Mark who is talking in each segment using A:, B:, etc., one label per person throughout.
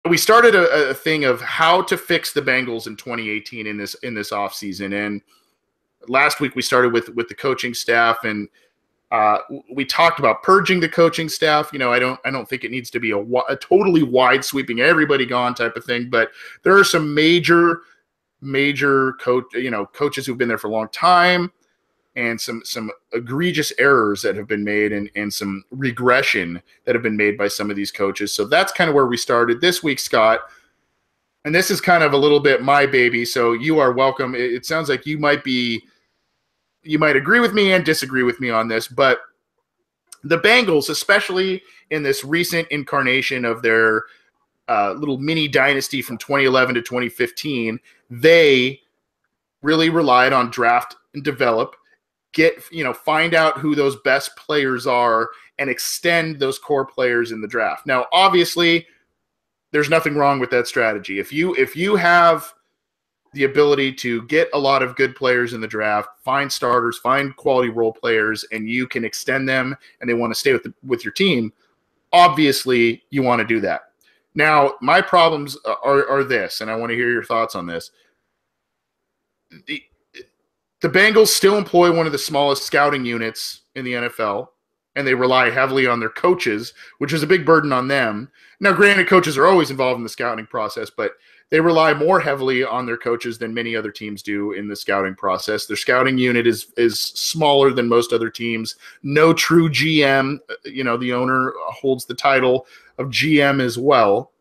A: we started a thing of how to fix the Bengals in 2018 in this offseason. And last week we started with the coaching staff, and we talked about purging the coaching staff. I don't think it needs to be a totally wide sweeping, everybody gone type of thing, but there are some major coaches who've been there for a long time, and some egregious errors that have been made, and some regression that have been made by some of these coaches. So that's kind of where we started this week, Scott. And this is kind of a little bit my baby, so you are welcome. It sounds like you might agree with me and disagree with me on this, but the Bengals, especially in this recent incarnation of their little mini dynasty from 2011 to 2015, they really relied on draft and develop, find out who those best players are and extend those core players in the draft. Now, obviously, there's nothing wrong with that strategy. If you have the ability to get a lot of good players in the draft, find starters, find quality role players, and you can extend them and they want to stay with your team, obviously you want to do that. Now, my problems are this, and I want to hear your thoughts on this. The Bengals still employ one of the smallest scouting units in the NFL, and they rely heavily on their coaches, which is a big burden on them. Now, granted, coaches are always involved in the scouting process, but they rely more heavily on their coaches than many other teams do in the scouting process. Their scouting unit is smaller than most other teams. No true GM. The owner holds the title of GM as well.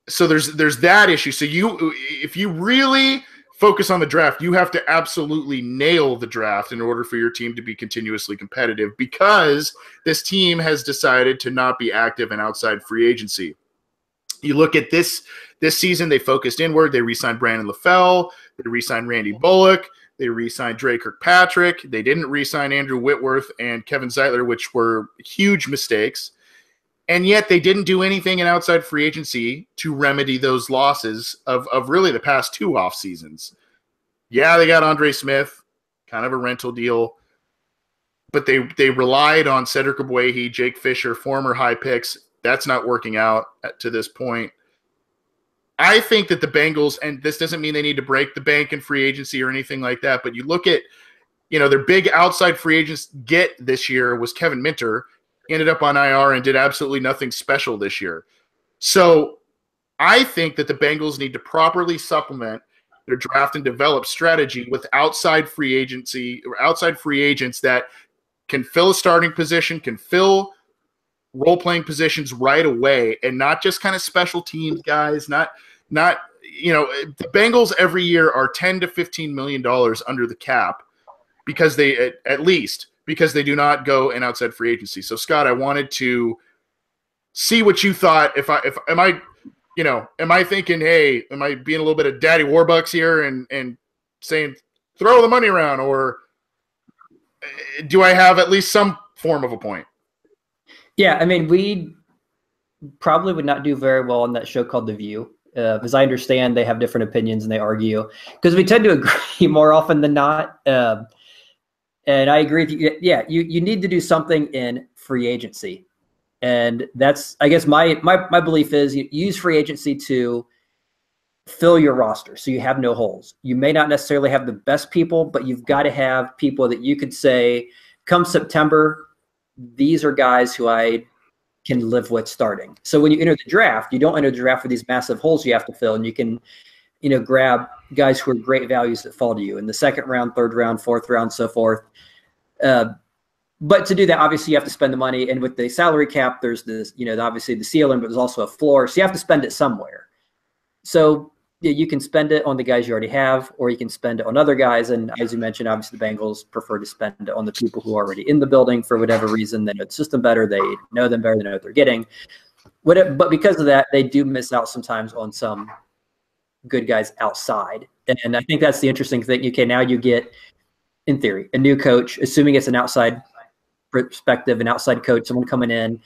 A: So there's that issue. So if you really focus on the draft, you have to absolutely nail the draft in order for your team to be continuously competitive, because this team has decided to not be active in outside free agency. You look at this season, they focused inward. They re-signed Brandon LaFell. They re-signed Randy Bullock. They re-signed Dre Kirkpatrick. They didn't re-sign Andrew Whitworth and Kevin Zeitler, which were huge mistakes. And yet they didn't do anything in outside free agency to remedy those losses of really the past two off seasons. Yeah, they got Andre Smith, kind of a rental deal, but they relied on Cedric Ogbuehi, Jake Fisher, former high picks. That's not working out to this point. I think that the Bengals, and this doesn't mean they need to break the bank in free agency or anything like that, but you look at, their big outside free agents get this year was Kevin Minter, ended up on IR and did absolutely nothing special this year. So I think that the Bengals need to properly supplement their draft and develop strategy with outside free agency or outside free agents that can fill a starting position, can fill role-playing positions right away, and not just kind of special teams guys. Not the Bengals every year are $10 to $15 million under the cap because they because they do not go in outside free agency. So Scott, I wanted to see what you thought. Am I thinking, hey, am I being a little bit of Daddy Warbucks here and saying throw the money around, or do I have at least some form of a point?
B: Yeah, I mean, we probably would not do very well on that show called The View. As I understand, they have different opinions and they argue because we tend to agree more often than not. And I agree with you. Yeah, you need to do something in free agency. And that's, I guess, my belief is you use free agency to fill your roster so you have no holes. You may not necessarily have the best people, but you've got to have people that you could say, come September, these are guys who I can live with starting. So when you enter the draft, you don't enter the draft with these massive holes you have to fill, and you can, grab guys who are great values that fall to you in the second round, third round, fourth round, so forth. But to do that, obviously you have to spend the money. And with the salary cap, there's this, obviously the ceiling, but there's also a floor. So you have to spend it somewhere. So you can spend it on the guys you already have, or you can spend it on other guys. And as you mentioned, obviously the Bengals prefer to spend it on the people who are already in the building for whatever reason. They know the system better. They know them better. They know what they're getting. But because of that, they do miss out sometimes on some good guys outside. And I think that's the interesting thing. Okay, now you get, in theory, a new coach, assuming it's an outside perspective, an outside coach, someone coming in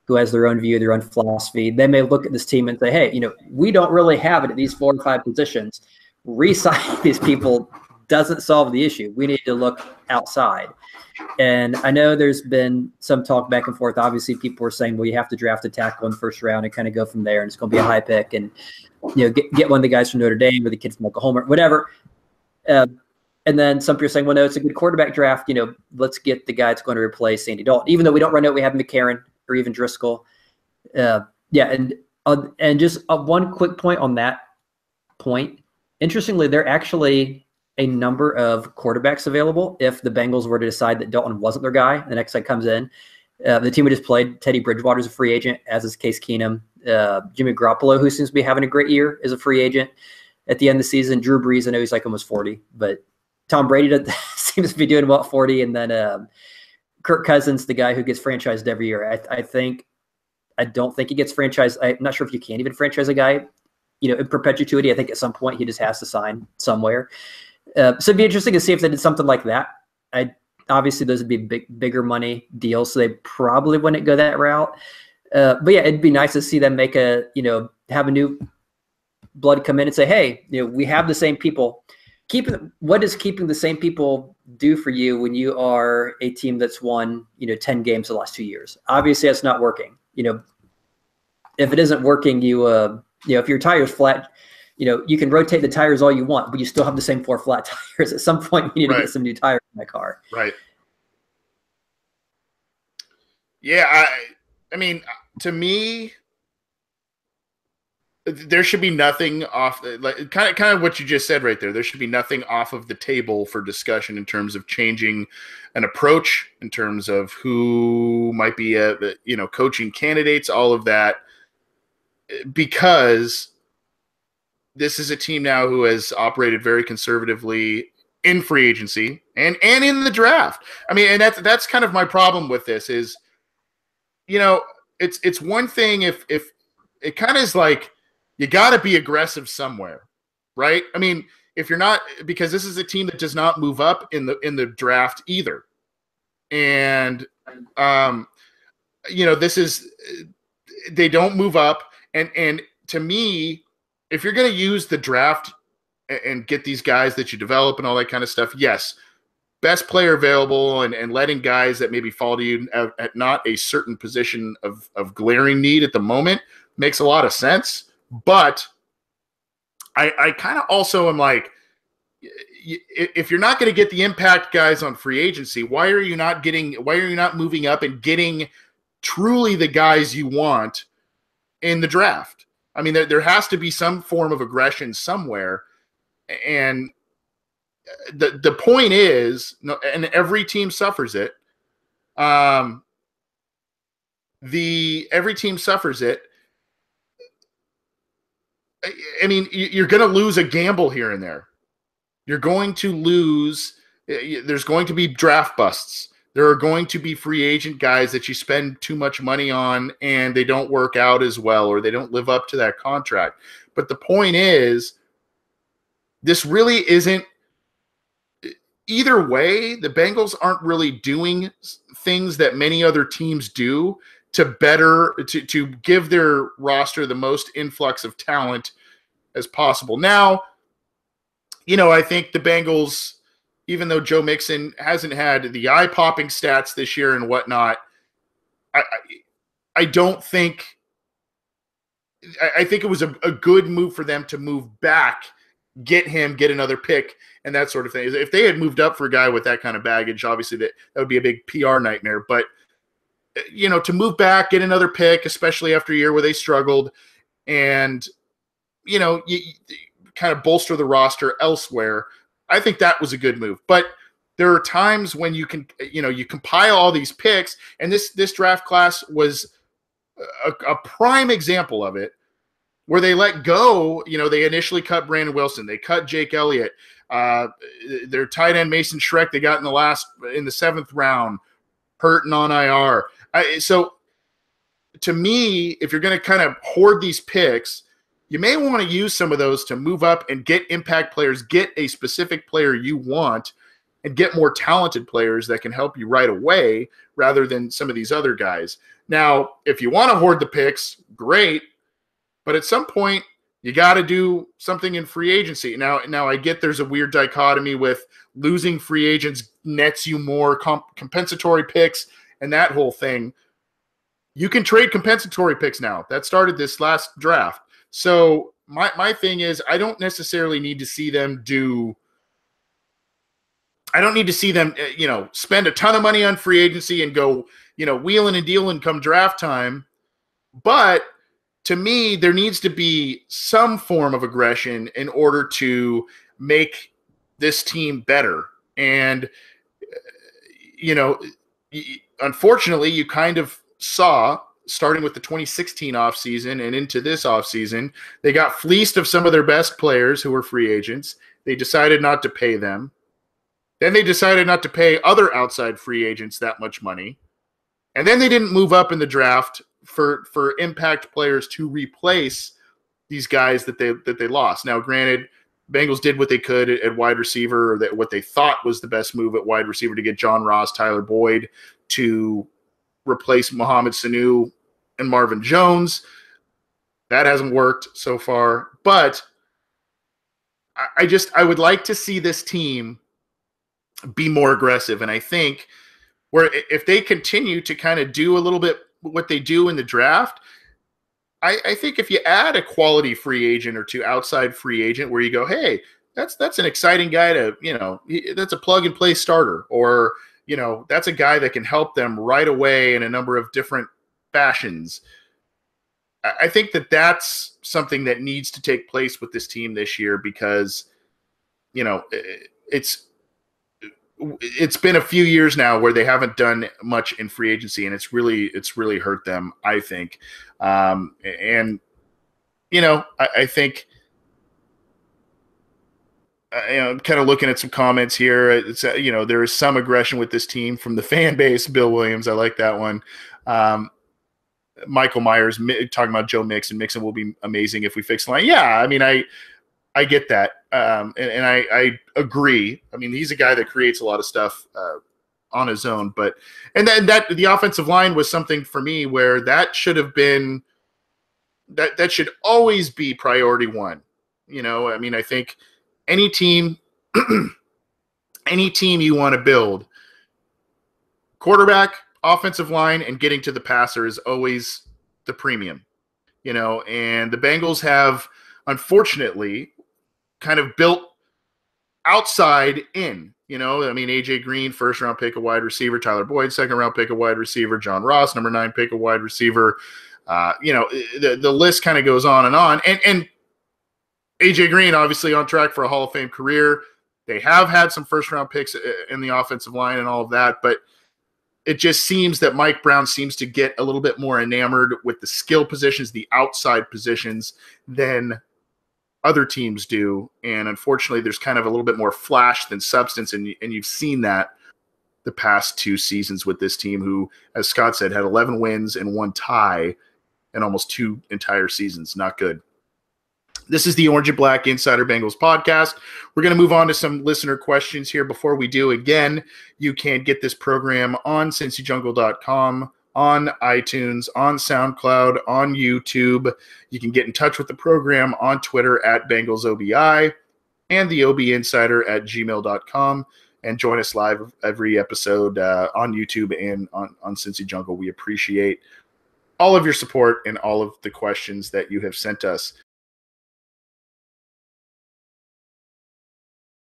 B: who has their own view, their own philosophy. They may look at this team and say, hey, we don't really have it at these 4 or 5 positions. Re-signing these people doesn't solve the issue. We need to look outside. And I know there's been some talk back and forth. Obviously, people were saying, well, you have to draft a tackle in the first round and kind of go from there, and it's going to be a high pick, and get one of the guys from Notre Dame or the kids from Oklahoma, or whatever. And then some people are saying, well, no, it's a good quarterback draft. Let's get the guy that's going to replace Andy Dalton. Even though we don't run out, we have McCarron or even Driscoll. And just one quick point on that point. Interestingly, there are actually a number of quarterbacks available if the Bengals were to decide that Dalton wasn't their guy. The next guy comes in. The team we just played, Teddy Bridgewater is a free agent, as is Case Keenum. Jimmy Garoppolo, who seems to be having a great year, is a free agent at the end of the season. Drew Brees, I know he's like almost 40, but Tom Brady seems to be doing well at 40. And then Kirk Cousins, the guy who gets franchised every year. I don't think he gets franchised. I'm not sure if you can even franchise a guy, in perpetuity. I think at some point he just has to sign somewhere. So it'd be interesting to see if they did something like that. Obviously those would be bigger money deals, so they probably wouldn't go that route. But yeah, it'd be nice to see them make have a new blood come in and say, hey, we have the same people. What does keeping the same people do for you when you are a team that's won, 10 games the last 2 years? Obviously that's not working. If it isn't working, if your tire's flat, you can rotate the tires all you want, but you still have the same 4 flat tires. At some point, you need to get some new tires in that car.
A: Right. Yeah. I mean, to me, there should be nothing off, like kind of what you just said right there. There should be nothing off of the table for discussion in terms of changing an approach, in terms of who might be coaching candidates, all of that, because this is a team now who has operated very conservatively in free agency and in the draft. I mean, and that's kind of my problem with this is, it's one thing if it kind of is like, you got to be aggressive somewhere, right? I mean, if you're not, because this is a team that does not move up in the draft either. And, they don't move up. And to me, if you're going to use the draft and get these guys that you develop and all that kind of stuff, yes, best player available and letting guys that maybe fall to you at not a certain position of glaring need at the moment makes a lot of sense. But I kind of also am like, if you're not going to get the impact guys on free agency, why are you not moving up and getting truly the guys you want in the draft? I mean, there has to be some form of aggression somewhere. And the point is, and every team suffers it. Every team suffers it. I mean, you're going to lose a gamble here and there. You're going to lose. There's going to be draft busts. There are going to be free agent guys that you spend too much money on and they don't work out as well, or they don't live up to that contract. But the point is, this really isn't either way. The Bengals aren't really doing things that many other teams do to give their roster the most influx of talent as possible. Now, I think the Bengals, even though Joe Mixon hasn't had the eye-popping stats this year and whatnot, I don't think – I think it was a good move for them to move back, get another pick, and that sort of thing. If they had moved up for a guy with that kind of baggage, obviously that would be a big PR nightmare. But, to move back, get another pick, especially after a year where they struggled, and, you kind of bolster the roster elsewhere, I think that was a good move. But there are times when you can, you compile all these picks, and this draft class was a prime example of it, where they let go. They initially cut Brandon Wilson, they cut Jake Elliott, their tight end Mason Schreck they got in the 7th round, hurt and on IR. So to me, if you're going to kind of hoard these picks, you may want to use some of those to move up and get impact players, get a specific player you want, and get more talented players that can help you right away rather than some of these other guys. Now, if you want to hoard the picks, great, but at some point, you got to do something in free agency. Now I get there's a weird dichotomy with losing free agents nets you more compensatory picks and that whole thing. You can trade compensatory picks now. That started this last draft. So my thing is, I don't necessarily need to see them spend a ton of money on free agency and go, wheeling and dealing come draft time. But to me, there needs to be some form of aggression in order to make this team better. And, unfortunately, you kind of saw, starting with the 2016 offseason and into this offseason, they got fleeced of some of their best players who were free agents. They decided not to pay them. Then they decided not to pay other outside free agents that much money. And then they didn't move up in the draft for impact players to replace these guys that they lost. Now, granted, Bengals did what they could at wide receiver, or that what they thought was the best move at wide receiver, to get John Ross, Tyler Boyd to replace Mohamed Sanu and Marvin Jones. That hasn't worked so far. But I would like to see this team be more aggressive. And I think if they continue to kind of do a little bit what they do in the draft, I think if you add a quality free agent or two, outside free agent, where you go, hey, that's an exciting guy to, that's a plug and play starter, or, that's a guy that can help them right away in a number of different fashions. I think that's something that needs to take place with this team this year, because, it's been a few years now where they haven't done much in free agency, and it's really hurt them, I think. I think, I'm kind of looking at some comments here. It's, there is some aggression with this team from the fan base. Bill Williams, I like that one. Michael Myers talking about Joe Mixon. Mixon will be amazing if we fix the line. Yeah, I mean, I get that. And I agree. I mean, he's a guy that creates a lot of stuff on his own. And then the offensive line was something for me where that should have been that should always be priority one. I mean, I think any team you want to build, quarterback, offensive line, and getting to the passer is always the premium. And the Bengals have, unfortunately, kind of built outside in. I mean, AJ Green, first round pick, a wide receiver. Tyler Boyd, second round pick, a wide receiver. John Ross, number 9 pick, a wide receiver. The list kind of goes on. And AJ Green, obviously on track for a Hall of Fame career. They have had some first round picks in the offensive line and all of that, but it just seems that Mike Brown seems to get a little bit more enamored with the skill positions, the outside positions, than other teams do. And unfortunately, there's kind of a little bit more flash than substance. And you've seen that the past 2 seasons with this team, who, as Scott said, had 11 wins and 1 tie in almost 2 entire seasons. Not good. This is the Orange and Black Insider Bengals podcast. We're going to move on to some listener questions here. Before we do, again, you can get this program on cincyjungle.com, on iTunes, on SoundCloud, on YouTube. You can get in touch with the program on Twitter at BengalsOBI and the OBInsider@gmail.com, and join us live every episode on YouTube and on Cincy Jungle. We appreciate all of your support and all of the questions that you have sent us.